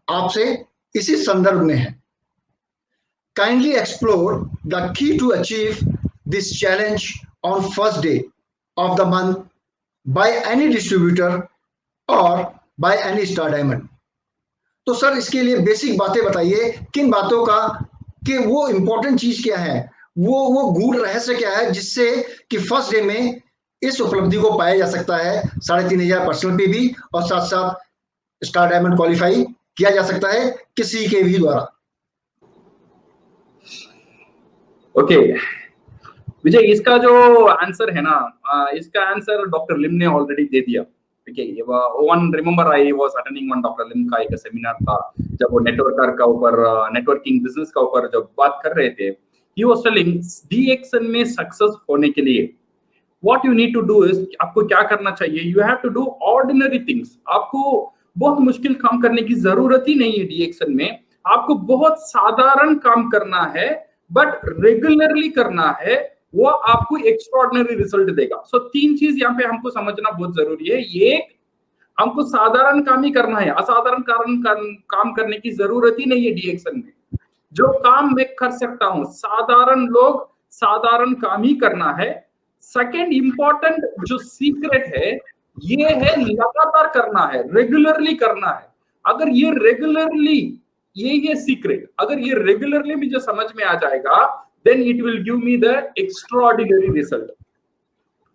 आपसे इसी संदर्भ में है। Kindly explore the key to achieve this challenge on first day of the month by any distributor और बाय एनी स्टार डायमंड। तो सर इसके लिए बेसिक बातें बताइए, किन बातों का, कि वो इंपॉर्टेंट चीज क्या है, वो गूढ़ रहस्य क्या है जिससे कि फर्स्ट डे में इस उपलब्धि को पाया जा सकता है, 3,500 पर्सनल पीवी और साथ साथ स्टार डायमंड क्वालिफाई किया जा सकता है किसी के भी द्वारा। ओके विजय, इसका जो आंसर है ना, इसका आंसर डॉक्टर लिम ने ऑलरेडी दे दिया। Remember I was attending one doctor Lim का एक सेमिनार था, जब वो नेटवर्कर का ऊपर नेटवर्किंग बिजनेस का ऊपर जब बात कर रहे थे, ही वाज टेलिंग डीएक्सन में सक्सेस होने के लिए what you need to do is, आपको क्या करना चाहिए, you have to do ordinary things. आपको बहुत मुश्किल काम करने की जरूरत ही नहीं है डीएक्सन में, आपको बहुत साधारण काम करना है बट रेगुलरली करना है, वो आपको एक्स्ट्राऑर्डिनरी रिजल्ट देगा। सो तीन चीज यहाँ पे हमको समझना बहुत जरूरी है। एक, हमको साधारण काम ही करना है, असाधारण काम करने की जरूरत ही नहीं है डीएक्सन में। जो काम मैं कर सकता हूं, साधारण लोग साधारण काम ही करना है। सेकेंड इंपॉर्टेंट जो सीक्रेट है ये है लगातार करना है, रेगुलरली करना है। अगर ये रेगुलरली, ये सीक्रेट अगर ये रेगुलरली मुझे समझ में आ जाएगा, then it will give me the extraordinary result.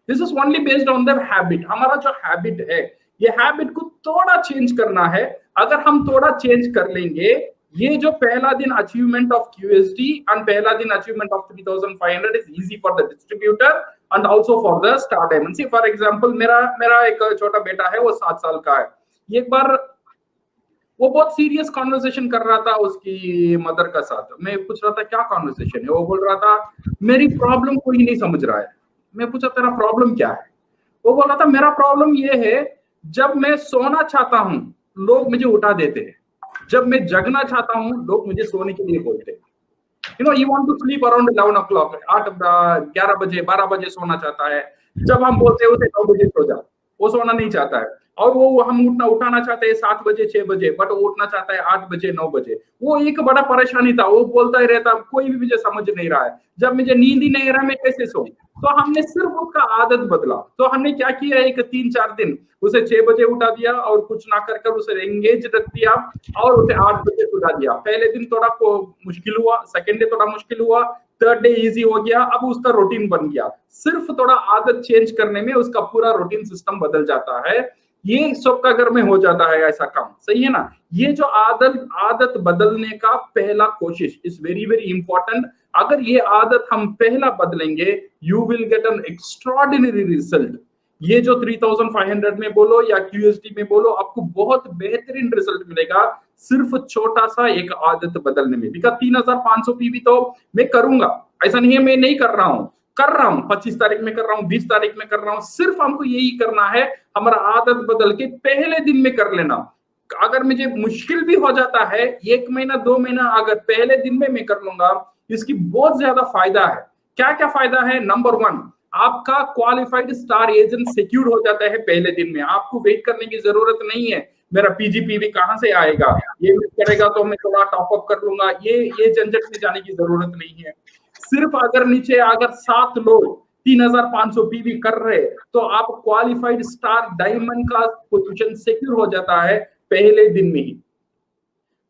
This is only based on the habit. हमारा जो हैबिट है, ये हैबिट को थोड़ा चेंज करना है। अगर हम थोड़ा चेंज कर लेंगे, ये जो पहला दिन अचीवमेंट ऑफ क्यूएसडी एंड पहला दिन achievement of 3,500 is easy for the distributor and also for the star diamond. See for example, मेरा एक छोटा बेटा है, वो 7 साल का है। एक बार वो बहुत सीरियस कॉन्वर्सेशन कर रहा था उसकी मदर का साथ। मैं पूछ रहा था क्या कॉन्वर्सेशन है, वो बोल रहा था मेरी प्रॉब्लम कोई नहीं समझ रहा है। मैं पूछा तेरा प्रॉब्लम क्या है, वो बोल रहा था मेरा प्रॉब्लम ये है जब मैं सोना चाहता हूँ लोग मुझे उठा देते हैं, जब मैं जगना चाहता हूँ लोग मुझे सोने के लिए बोलते हैं। you want to sleep around 11 o'clock, 11 बजे 12 बजे सोना चाहता है, जब हम बोलते हैं उसे 9 बजे सो जा, वो सोना नहीं चाहता है। और वो हम उठाना चाहते हैं 7 बजे 6 बजे, बट वो उठना चाहता है 8 बजे 9 बजे। वो एक बड़ा परेशानी था, वो बोलता ही रहता कोई भी मुझे समझ नहीं रहा है, जब मुझे नींद ही नहीं रहा मैं कैसे सोऊं। तो हमने सिर्फ उसका आदत बदला। तो हमने क्या किया, एक 3-4 दिन उसे 6 बजे उठा दिया और कुछ ना कर उसे एंगेज रख दिया और उसे 8 बजे उठा दिया। पहले दिन थोड़ा मुश्किल हुआ, सेकेंड डे थोड़ा मुश्किल हुआ, थर्ड डे इजी हो गया, अब उसका रूटीन बन गया। सिर्फ थोड़ा आदत चेंज करने में उसका पूरा रूटीन सिस्टम बदल जाता है। ये सबका घर में हो जाता है ऐसा काम, सही है ना। ये जो आदत बदलने का पहला कोशिश इज वेरी वेरी इंपॉर्टेंट। अगर ये आदत हम पहला बदलेंगे, you will get an extraordinary result. ये जो 3,500 में बोलो या क्यूएसडी में बोलो, आपको बहुत बेहतरीन रिजल्ट मिलेगा सिर्फ छोटा सा एक आदत बदलने में। बिकॉज़ 3,500 पीवी तो मैं करूंगा, ऐसा नहीं है मैं नहीं कर रहा हूं, 25 तारीख में कर रहा हूं, 20 तारीख में कर रहा हूं। सिर्फ हमको यही करना है, हमारा आदत बदल के पहले दिन में कर लेना। अगर मुझे मुश्किल भी हो जाता है, 1 महीना 2 महीना अगर पहले दिन में मैं कर लूंगा, इसकी बहुत ज्यादा फायदा है। क्या क्या फायदा है? नंबर 1, आपका क्वालिफाइड स्टार एजेंट सिक्योर हो जाता है पहले दिन में। आपको वेट करने की जरूरत नहीं है, मेरा पीजीपीवी कहां से आएगा, ये मिस करेगा तो मैं थोड़ा टॉप अप कर लूंगा, ये झंझट में जाने की जरूरत नहीं है। सिर्फ अगर नीचे अगर 7 लोग 3,500 पीवी कर रहे, तो आप क्वालिफाइड स्टार डायमंड का पोजीशन सिक्योर हो जाता है पहले दिन में ही।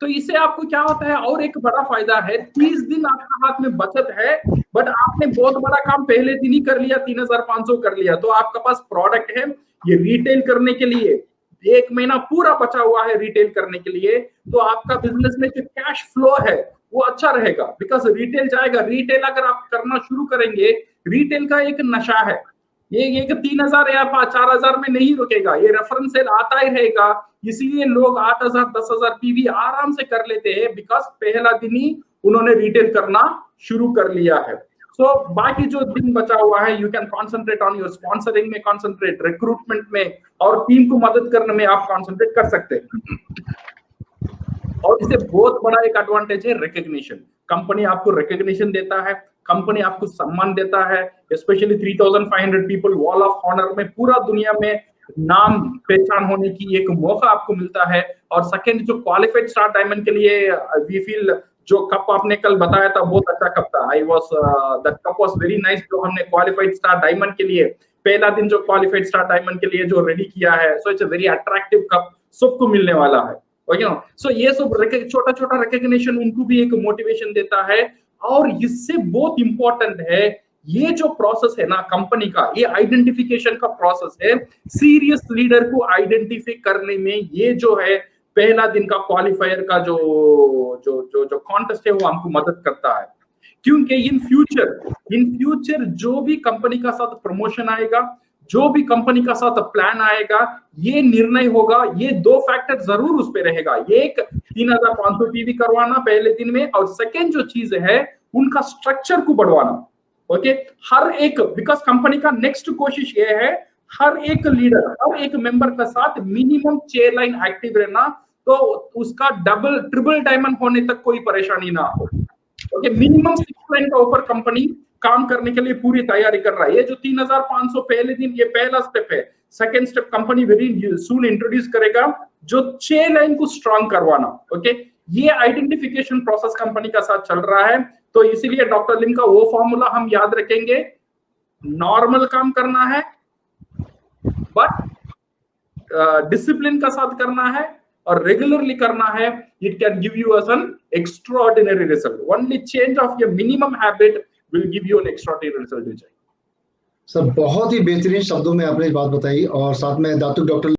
तो इससे आपको क्या होता है, और एक बड़ा फायदा है, 30 दिन आपका हाथ में बचत है, बट आपने बहुत बड़ा काम पहले दिन ही कर लिया, 3,500 कर लिया, तो आपके पास प्रोडक्ट है ये रिटेल करने के लिए। 1 महीना पूरा बचा हुआ है रिटेल करने के लिए, तो आपका बिजनेस में जो कैश फ्लो है वो अच्छा रहेगा। बिकॉज रिटेल जाएगा, रिटेल अगर आप करना शुरू करेंगे, रिटेल का एक नशा है, ये 3,000 या 4,000 में नहीं रुकेगा, ये रेफरेंस सेल आता ही रहेगा। इसीलिए लोग 8,000 10,000 पीवी आराम से कर लेते हैं, बिकॉज पहला दिन ही उन्होंने रिटेल करना शुरू कर लिया है। सो बाकी जो दिन बचा हुआ है, you can concentrate on your sponsoring में, कॉन्सेंट्रेट रिक्रूटमेंट में, और टीम को मदद करने में आप कॉन्सेंट्रेट कर सकते हैं। और इससे बहुत बड़ा एक एडवांटेज है रिकग्निशन। कंपनी आपको रिकग्निशन देता है, कंपनी आपको सम्मान देता है। Specially 3,500 people wall of honour में पूरा दुनिया में नाम पहचान होने की एक मौका आपको मिलता है। और सेकंड, जो क्वालिफाइड स्टार डायमंड के लिए वी फील, जो कप आपने कल बताया था बहुत अच्छा कप था। I was that cup was very nice, जो हमने क्वालिफाइड स्टार डायमंड के लिए पहला दिन जो क्वालिफाइड स्टार डायमंड के लिए जो रेडी किया है, so it's a very attractive cup, सबको मिलने वाला है। ओके ना, सो ये सब छोटा छोटा रिकॉग्निशन उनको भी एक मोटिवेशन देता है। और इससे बहुत इंपॉर्टेंट है, ये जो प्रोसेस है ना कंपनी का, ये आइडेंटिफिकेशन का प्रोसेस है। सीरियस लीडर को आइडेंटिफाई करने में ये जो है पहला दिन का क्वालिफायर का जो जो जो जो कॉन्टेस्ट है वो हमको मदद करता है। क्योंकि इन फ्यूचर जो भी कंपनी का साथ प्रमोशन आएगा, जो भी कंपनी का साथ प्लान आएगा, ये निर्णय होगा, ये दो फैक्टर जरूर उस पे रहेगा। एक 3500 पीवी करवाना पहले दिन में, और सेकेंड जो चीज है उनका स्ट्रक्चर को बढ़वाना। ओके, हर एक, बिकॉज कंपनी का नेक्स्ट कोशिश ये है हर एक लीडर, हर एक मेंबर का साथ मिनिमम 6 लाइन एक्टिव रहना, तो उसका डबल ट्रिपल डायमंड होने तक कोई परेशानी ना हो। ओके, मिनिमम 6 लाइन का ऊपर कंपनी काम करने के लिए पूरी तैयारी कर रहा है। ये जो 3500 पहले दिन, ये पहला स्टेप है। Second step company very soon introduce करेगा जो 6 लाइन को स्ट्रांग करवाना। ओके, ये आइडेंटिफिकेशन प्रोसेस कंपनी का साथ चल रहा है। तो इसीलिए डॉक्टर लिम का वो फॉर्मूला हम याद रखेंगे, नॉर्मल काम करना है बट डिसिप्लिन का साथ करना है और रेगुलरली करना है। It can give you N extraordinary result. Only change of your minimum habit will give you N extraordinary result. Sir बहुत ही बेहतरीन शब्दों में आपने बात बताई, और साथ में दातुक डॉक्टर